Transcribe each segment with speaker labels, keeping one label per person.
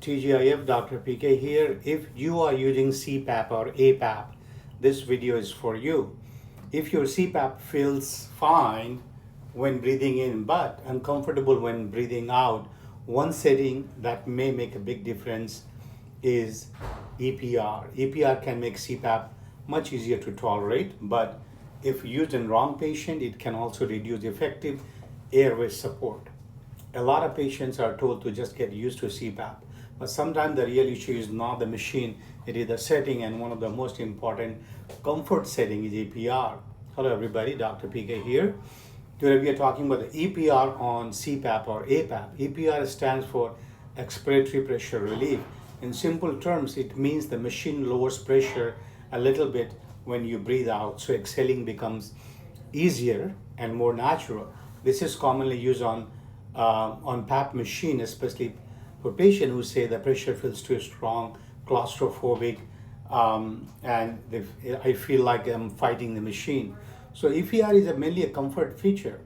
Speaker 1: TGIF, Dr. PK here. If you are using CPAP or APAP, this video is for you. If your CPAP feels fine when breathing in but uncomfortable when breathing out, one setting that may make a big difference is EPR. EPR can make CPAP much easier to tolerate, but if used in wrong patient, it can also reduce effective airway support. A lot of patients are told to just get used to CPAP, but sometimes the real issue is not the machine, it is the setting, and one of the most important comfort setting is EPR. Hello everybody, Dr. PK here. Today we are talking about the EPR on CPAP or APAP. EPR stands for expiratory pressure relief. In simple terms, it means the machine lowers pressure a little bit when you breathe out, so exhaling becomes easier and more natural. This is commonly used on PAP machine, especially for patients who say the pressure feels too strong, claustrophobic, and I feel like I'm fighting the machine. So EPR is mainly a comfort feature,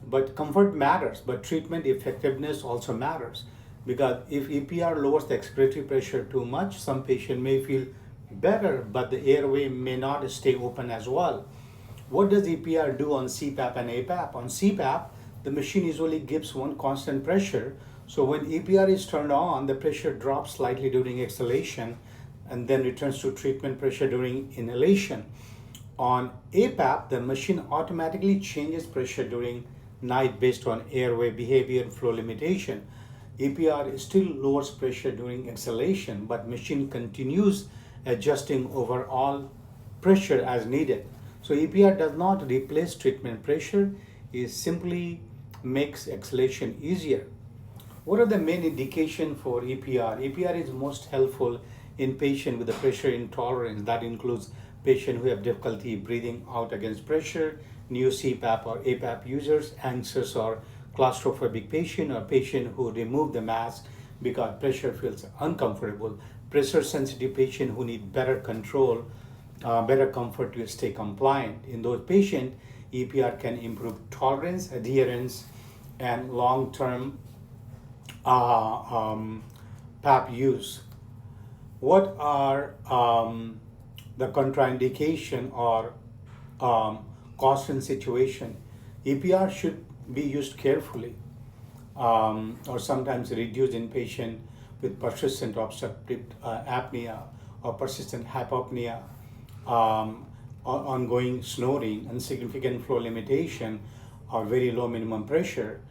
Speaker 1: but comfort matters, but treatment effectiveness also matters. Because if EPR lowers the expiratory pressure too much, some patient may feel better, but the airway may not stay open as well. What does EPR do on CPAP and APAP? On CPAP, the machine usually gives one constant pressure. So when EPR is turned on, the pressure drops slightly during exhalation and then returns to treatment pressure during inhalation. On APAP, the machine automatically changes pressure during night based on airway behavior and flow limitation. EPR still lowers pressure during exhalation, but machine continues adjusting overall pressure as needed. So EPR does not replace treatment pressure, it simply makes exhalation easier. What are the main indications for EPR? EPR is most helpful in patients with a pressure intolerance. That includes patients who have difficulty breathing out against pressure, new CPAP or APAP users, anxious or claustrophobic patient, or patient who remove the mask because pressure feels uncomfortable, pressure sensitive patient who need better control, better comfort to stay compliant. In those patients, EPR can improve tolerance, adherence, and long-term PAP use. What are the contraindication or caution situation? EPR should be used carefully or sometimes reduced in patient with persistent obstructive apnea or persistent hypopnea, ongoing snoring, and significant flow limitation or very low minimum pressure.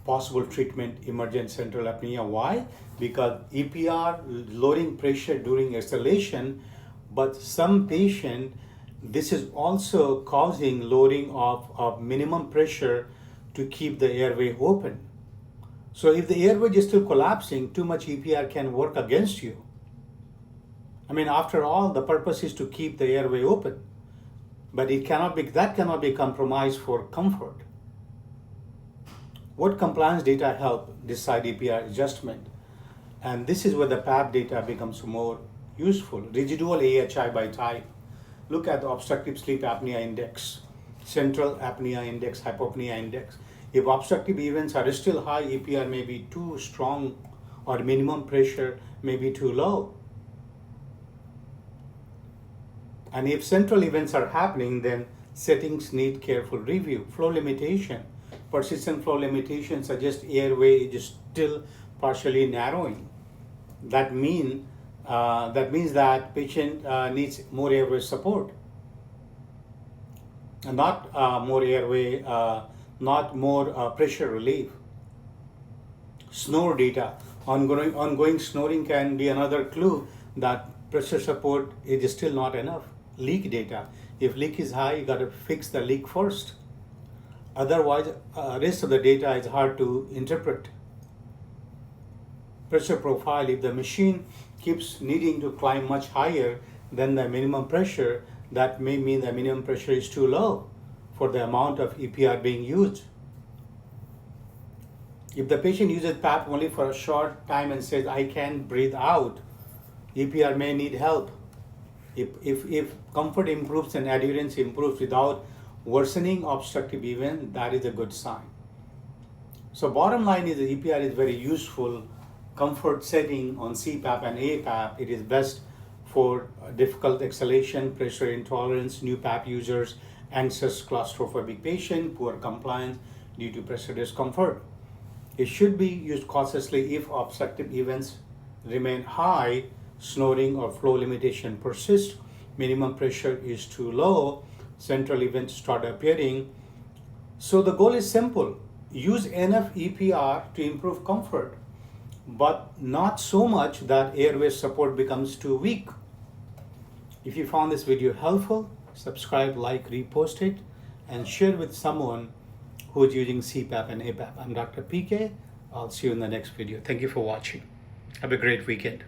Speaker 1: Possible treatment, emergent central apnea. Why? Because EPR lowering pressure during exhalation, but some patient, this is also causing lowering of minimum pressure to keep the airway open. So if the airway is still collapsing, too much EPR can work against you. I mean, after all, the purpose is to keep the airway open, but that cannot be compromised for comfort. What compliance data help decide EPR adjustment? And this is where the PAP data becomes more useful. Residual AHI by type. Look at the obstructive sleep apnea index, central apnea index, hypopnea index. If obstructive events are still high, EPR may be too strong or minimum pressure may be too low. And if central events are happening, then settings need careful review. Flow limitation. Persistent flow limitation suggests airway is still partially narrowing. That means that patient needs more airway support, and not more airway, not more pressure relief. Snore data. Ongoing snoring can be another clue that pressure support is still not enough. Leak data. If leak is high, you got to fix the leak first. Otherwise, rest of the data is hard to interpret. Pressure profile. If the machine keeps needing to climb much higher than the minimum pressure, that may mean the minimum pressure is too low for the amount of EPR being used. If the patient uses PAP only for a short time and says, I can't breathe out, EPR may need help. If comfort improves and adherence improves without worsening obstructive event, that is a good sign. So bottom line is the EPR is very useful comfort setting on CPAP and APAP, it is best for difficult exhalation, pressure intolerance, new PAP users, anxious claustrophobic patient, poor compliance due to pressure discomfort. It should be used cautiously if obstructive events remain high, snoring or flow limitation persist, minimum pressure is too low, central events start appearing. So the goal is simple: use enough EPR to improve comfort, but not so much that airway support becomes too weak. If you found this video helpful, subscribe, like, repost it, and share with someone who is using CPAP and APAP. I'm Dr. PK. I'll see you in the next video. Thank you for watching. Have a great weekend.